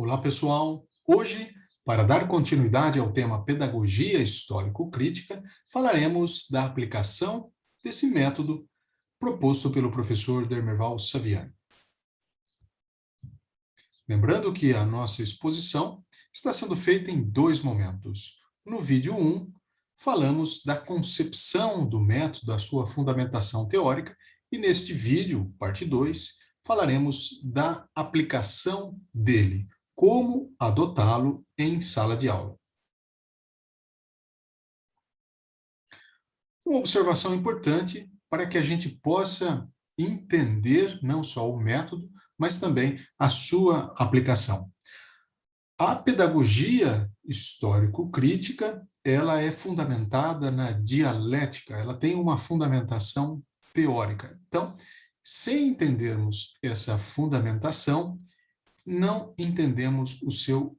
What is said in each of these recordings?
Olá, pessoal! Hoje, para dar continuidade ao tema Pedagogia Histórico-Crítica, falaremos da aplicação desse método proposto pelo professor Demerval Saviani. Lembrando que a nossa exposição está sendo feita em dois momentos. No vídeo 1, falamos da concepção do método, da sua fundamentação teórica, e neste vídeo, parte 2, falaremos da aplicação dele, como adotá-lo em sala de aula. Uma observação importante para que a gente possa entender não só o método, mas também a sua aplicação. A pedagogia histórico-crítica, ela é fundamentada na dialética, ela tem uma fundamentação teórica. Então, sem entendermos essa fundamentação, não entendemos o seu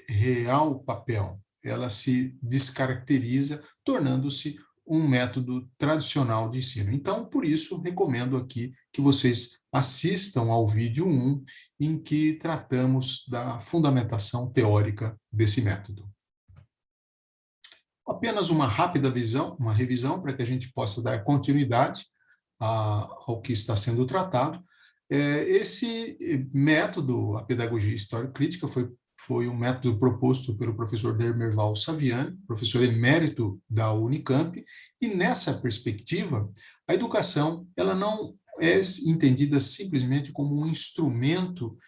real papel. Ela se descaracteriza, tornando-se um método tradicional de ensino. Então, por isso, recomendo aqui que vocês assistam ao vídeo 1, em que tratamos da fundamentação teórica desse método. Apenas uma rápida uma revisão, para que a gente possa dar continuidade ao que está sendo tratado. Esse método, a pedagogia histórico-crítica, foi um método proposto pelo professor Demerval Saviani, professor emérito da Unicamp, e nessa perspectiva, a educação ela não é entendida simplesmente como um instrumento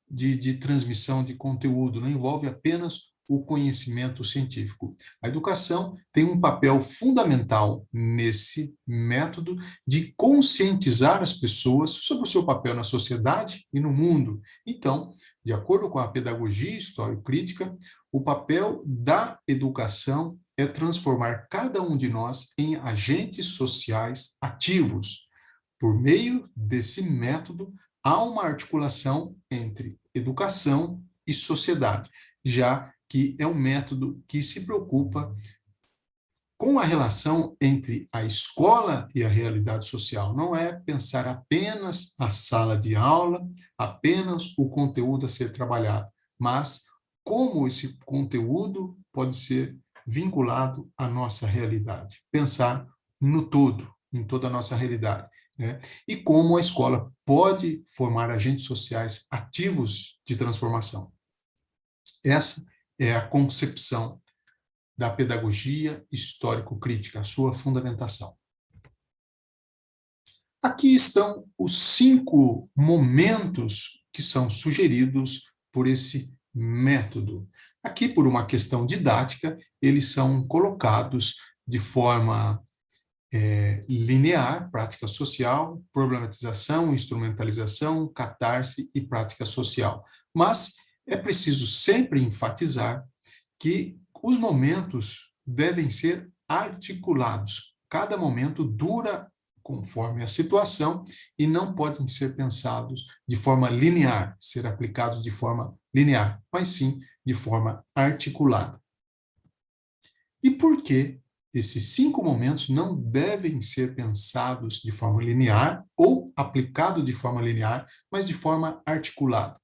de transmissão de conteúdo, não envolve apenas o conhecimento científico. A educação tem um papel fundamental nesse método de conscientizar as pessoas sobre o seu papel na sociedade e no mundo. Então, de acordo com a pedagogia histórico-crítica, o papel da educação é transformar cada um de nós em agentes sociais ativos. Por meio desse método, há uma articulação entre educação e sociedade, já que é um método que se preocupa com a relação entre a escola e a realidade social. Não é pensar apenas a sala de aula, apenas o conteúdo a ser trabalhado, mas como esse conteúdo pode ser vinculado à nossa realidade. Pensar no todo, em toda a nossa realidade, né? E como a escola pode formar agentes sociais ativos de transformação. Essa é a concepção da pedagogia histórico-crítica, a sua fundamentação. Aqui estão os 5 momentos que são sugeridos por esse método. Aqui, por uma questão didática, eles são colocados de forma linear: prática social, problematização, instrumentalização, catarse e prática social. Mas é preciso sempre enfatizar que os momentos devem ser articulados. Cada momento dura conforme a situação e não podem ser pensados de forma linear, ser aplicados de forma linear, mas sim de forma articulada. E por que esses 5 momentos não devem ser pensados de forma linear ou aplicado de forma linear, mas de forma articulada?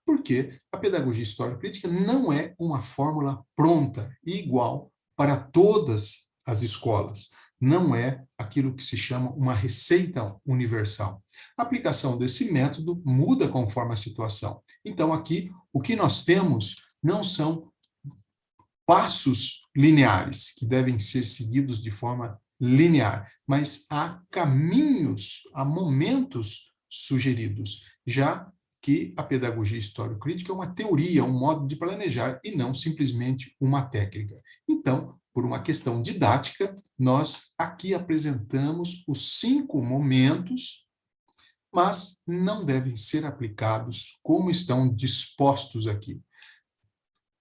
Porque a pedagogia histórico-crítica não é uma fórmula pronta e igual para todas as escolas. Não é aquilo que se chama uma receita universal. A aplicação desse método muda conforme a situação. Então, aqui, o que nós temos não são passos lineares, que devem ser seguidos de forma linear, mas há caminhos, há momentos sugeridos, já que a pedagogia histórico-crítica é uma teoria, um modo de planejar e não simplesmente uma técnica. Então, por uma questão didática, nós aqui apresentamos os 5 momentos, mas não devem ser aplicados como estão dispostos aqui.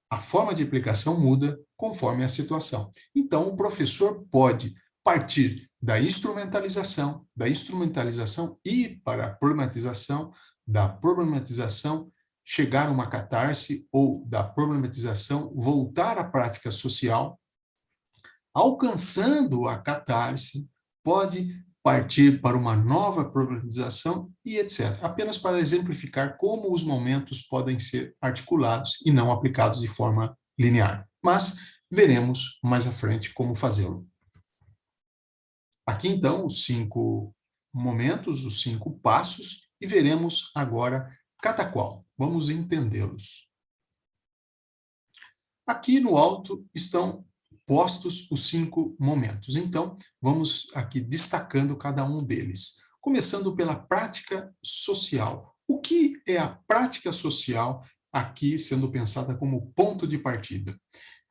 A forma de aplicação muda conforme a situação. Então, o professor pode partir da instrumentalização ir para a problematização, da problematização chegar a uma catarse, ou da problematização voltar à prática social. Alcançando a catarse, pode partir para uma nova problematização e etc. Apenas para exemplificar como os momentos podem ser articulados e não aplicados de forma linear. Mas veremos mais à frente como fazê-lo. Aqui, então, os 5 momentos, os 5 passos, e veremos agora cada qual. Vamos entendê-los. Aqui no alto estão postos os 5 momentos. Então, vamos aqui destacando cada um deles. Começando pela prática social. O que é a prática social aqui sendo pensada como ponto de partida?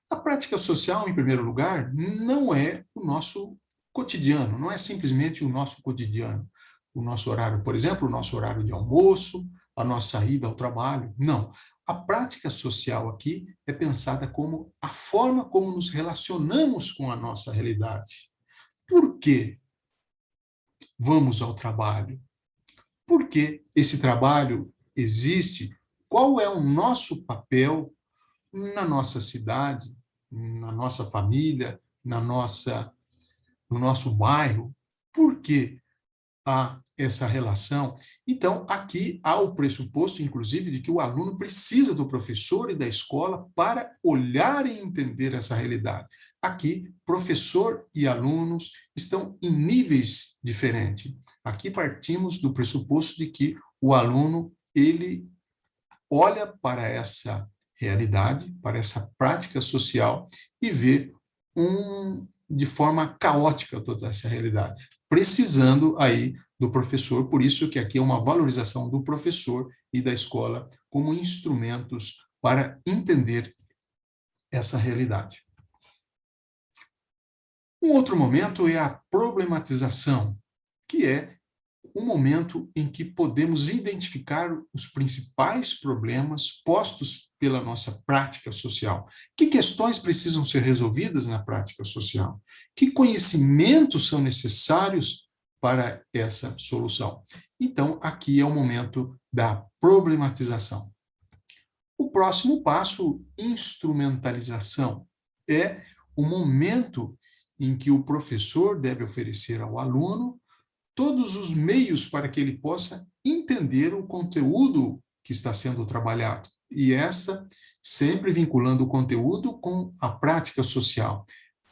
A prática social, em primeiro lugar, não é o nosso cotidiano, não é simplesmente o nosso cotidiano. O nosso horário, por exemplo, o nosso horário de almoço, a nossa ida ao trabalho. Não. A prática social aqui é pensada como a forma como nos relacionamos com a nossa realidade. Por que vamos ao trabalho? Por que esse trabalho existe? Qual é o nosso papel na nossa cidade, na nossa família, no nosso bairro? Por que há essa relação? Então, aqui há o pressuposto, inclusive, de que o aluno precisa do professor e da escola para olhar e entender essa realidade. Aqui, professor e alunos estão em níveis diferentes. Aqui partimos do pressuposto de que o aluno, ele olha para essa realidade, para essa prática social e vê de forma caótica toda essa realidade, precisando aí do professor, por isso que aqui é uma valorização do professor e da escola como instrumentos para entender essa realidade. Um outro momento é a problematização, que é um momento em que podemos identificar os principais problemas postos pela nossa prática social. Que questões precisam ser resolvidas na prática social? Que conhecimentos são necessários para essa solução? Então, aqui é o momento da problematização. O próximo passo, instrumentalização, é o momento em que o professor deve oferecer ao aluno todos os meios para que ele possa entender o conteúdo que está sendo trabalhado. E essa sempre vinculando o conteúdo com a prática social,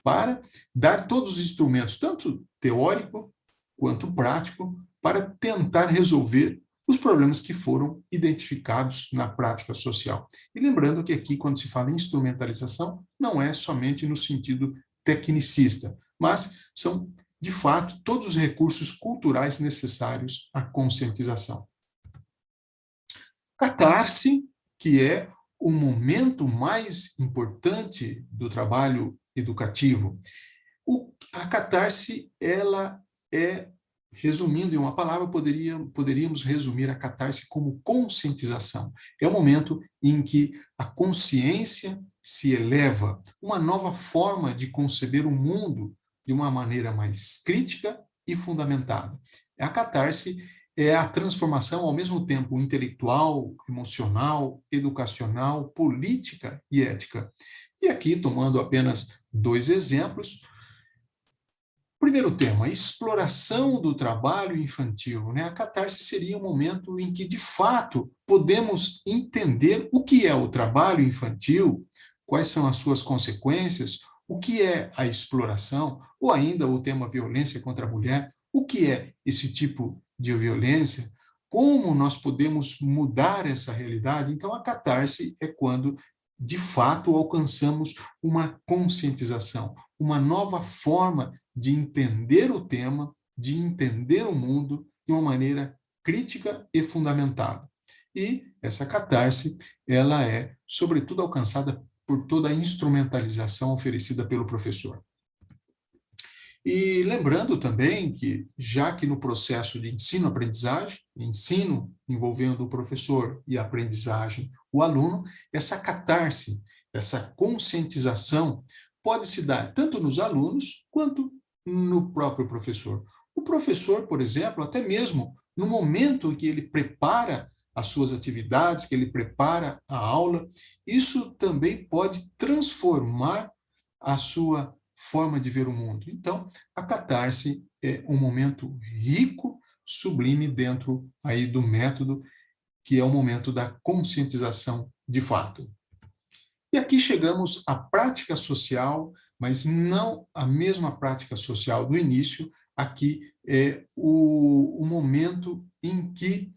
para dar todos os instrumentos, tanto teórico quanto prático, para tentar resolver os problemas que foram identificados na prática social. E lembrando que aqui, quando se fala em instrumentalização, não é somente no sentido tecnicista, mas são de fato, todos os recursos culturais necessários à conscientização. Catarse, que é o momento mais importante do trabalho educativo. A catarse, ela é, resumindo em uma palavra, poderíamos resumir a catarse como conscientização. É o momento em que a consciência se eleva, uma nova forma de conceber o mundo de uma maneira mais crítica e fundamentada. A catarse é a transformação ao mesmo tempo intelectual, emocional, educacional, política e ética. E aqui, tomando apenas 2 exemplos, primeiro tema, exploração do trabalho infantil. A catarse seria um momento em que, de fato, podemos entender o que é o trabalho infantil, quais são as suas consequências, o que é a exploração, ou ainda o tema violência contra a mulher, o que é esse tipo de violência, como nós podemos mudar essa realidade. Então, a catarse é quando, de fato, alcançamos uma conscientização, uma nova forma de entender o tema, de entender o mundo de uma maneira crítica e fundamentada. E essa catarse, ela é, sobretudo, alcançada por toda a instrumentalização oferecida pelo professor. E lembrando também que, já que no processo de ensino-aprendizagem, ensino envolvendo o professor e aprendizagem o aluno, essa catarse, essa conscientização pode se dar tanto nos alunos quanto no próprio professor. O professor, por exemplo, até mesmo no momento em que ele prepara as suas atividades, que ele prepara a aula, isso também pode transformar a sua forma de ver o mundo. Então, a catarse é um momento rico, sublime dentro aí do método, que é o momento da conscientização de fato. E aqui chegamos à prática social, mas não a mesma prática social do início. Aqui é o momento em que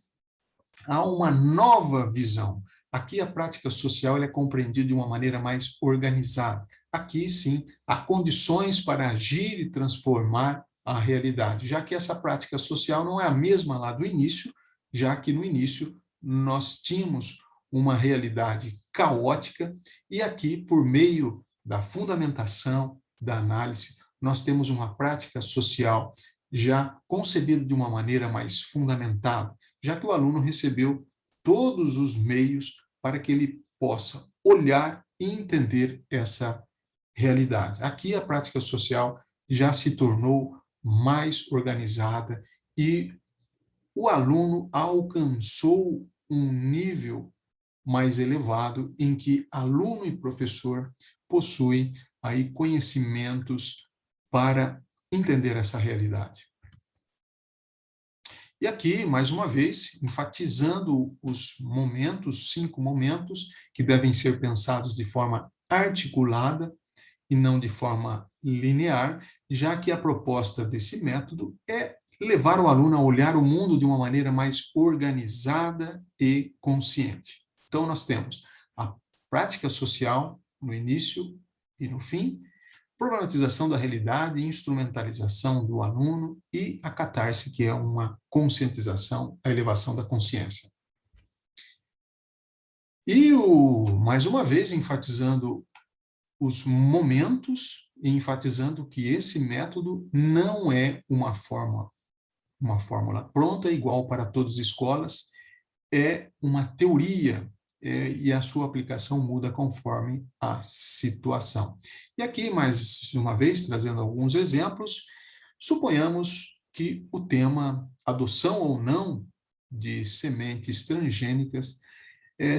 há uma nova visão. Aqui a prática social é compreendida de uma maneira mais organizada. Aqui, sim, há condições para agir e transformar a realidade, já que essa prática social não é a mesma lá do início, já que no início nós tínhamos uma realidade caótica e aqui, por meio da fundamentação, da análise, nós temos uma prática social já concebida de uma maneira mais fundamentada, já que o aluno recebeu todos os meios para que ele possa olhar e entender essa realidade. Aqui a prática social já se tornou mais organizada e o aluno alcançou um nível mais elevado em que aluno e professor possuem aí conhecimentos para entender essa realidade. E aqui, mais uma vez, enfatizando os momentos, 5 momentos, que devem ser pensados de forma articulada e não de forma linear, já que a proposta desse método é levar o aluno a olhar o mundo de uma maneira mais organizada e consciente. Então, nós temos a prática social no início e no fim, problematização da realidade, instrumentalização do aluno e a catarse, que é uma conscientização, a elevação da consciência. E, mais uma vez, enfatizando os momentos e enfatizando que esse método não é uma fórmula pronta, igual para todas as escolas, é uma teoria, e a sua aplicação muda conforme a situação. E aqui, mais uma vez, trazendo alguns exemplos, suponhamos que o tema adoção ou não de sementes transgênicas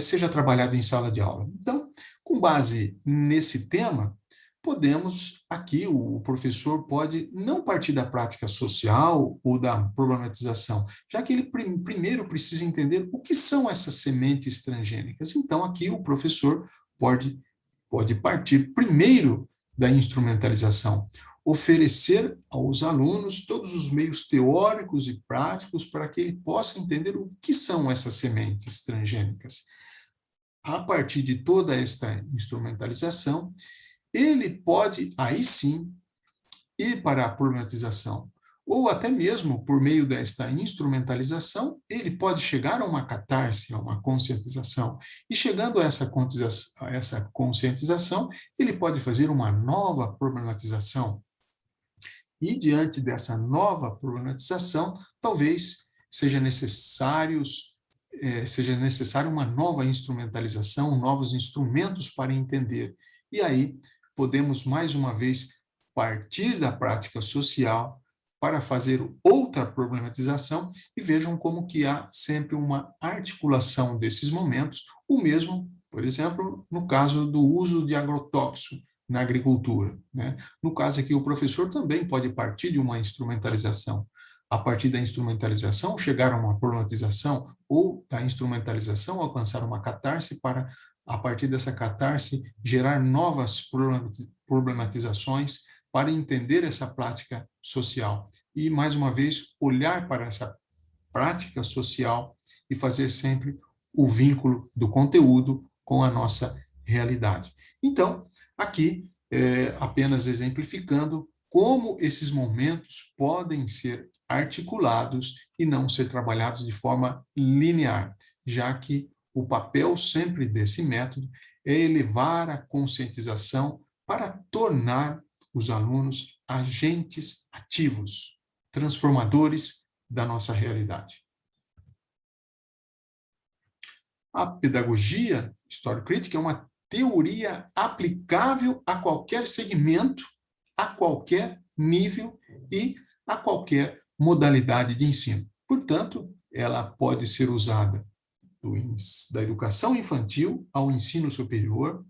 seja trabalhado em sala de aula. Então, com base nesse tema, podemos, aqui o professor pode não partir da prática social ou da problematização, já que ele primeiro precisa entender o que são essas sementes transgênicas. Então, aqui o professor pode partir primeiro da instrumentalização, oferecer aos alunos todos os meios teóricos e práticos para que ele possa entender o que são essas sementes transgênicas. A partir de toda esta instrumentalização, ele pode, aí sim, ir para a problematização. Ou até mesmo, por meio desta instrumentalização, ele pode chegar a uma catarse, a uma conscientização. E chegando a essa conscientização, ele pode fazer uma nova problematização. E diante dessa nova problematização, talvez seja necessário uma nova instrumentalização, novos instrumentos para entender. E aí, podemos, mais uma vez, partir da prática social para fazer outra problematização e vejam como que há sempre uma articulação desses momentos, o mesmo, por exemplo, no caso do uso de agrotóxico na agricultura, né? No caso aqui, o professor também pode partir de uma instrumentalização. A partir da instrumentalização, chegar a uma problematização, ou da instrumentalização, alcançar uma catarse para, a partir dessa catarse, gerar novas problematizações para entender essa prática social. E, mais uma vez, olhar para essa prática social e fazer sempre o vínculo do conteúdo com a nossa realidade. Então, aqui, apenas exemplificando como esses momentos podem ser articulados e não ser trabalhados de forma linear, já que o papel sempre desse método é elevar a conscientização para tornar os alunos agentes ativos, transformadores da nossa realidade. A pedagogia histórico-crítica é uma teoria aplicável a qualquer segmento, a qualquer nível e a qualquer modalidade de ensino. Portanto, ela pode ser usada da educação infantil ao ensino superior,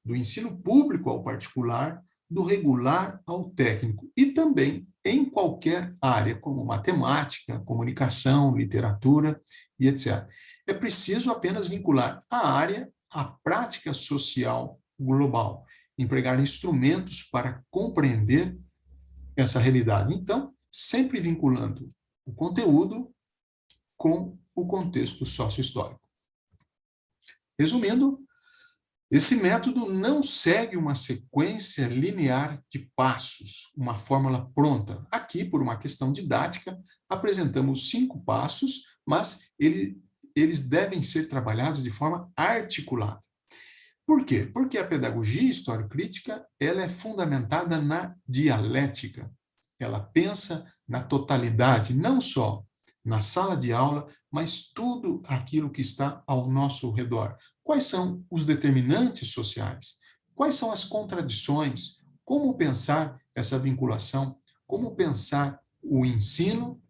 do ensino público ao particular, do regular ao técnico, e também em qualquer área, como matemática, comunicação, literatura e etc. É preciso apenas vincular a área à prática social global, empregar instrumentos para compreender essa realidade. Então, sempre vinculando o conteúdo com o contexto sócio-histórico. Resumindo, esse método não segue uma sequência linear de passos, uma fórmula pronta. Aqui, por uma questão didática, apresentamos 5 passos, mas eles devem ser trabalhados de forma articulada. Por quê? Porque a pedagogia histórico-crítica ela é fundamentada na dialética. Ela pensa na totalidade, não só na sala de aula, mas tudo aquilo que está ao nosso redor. Quais são os determinantes sociais? Quais são as contradições? Como pensar essa vinculação? Como pensar o ensino?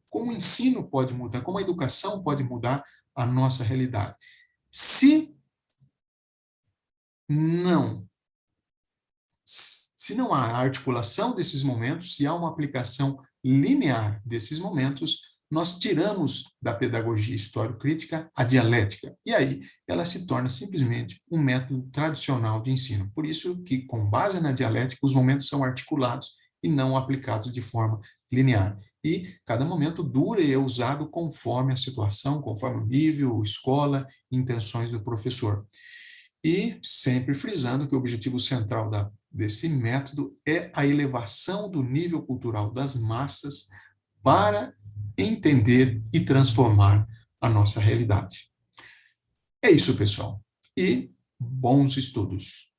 Como o ensino pode mudar? Como a educação pode mudar a nossa realidade? Se não se não há articulação desses momentos, se há uma aplicação linear desses momentos, nós tiramos da pedagogia histórico-crítica a dialética, e aí ela se torna simplesmente um método tradicional de ensino. Por isso que, com base na dialética, os momentos são articulados e não aplicados de forma linear. E cada momento dura e é usado conforme a situação, conforme o nível, escola, intenções do professor. E sempre frisando que o objetivo central desse método é a elevação do nível cultural das massas para entender e transformar a nossa realidade. É isso, pessoal. E bons estudos!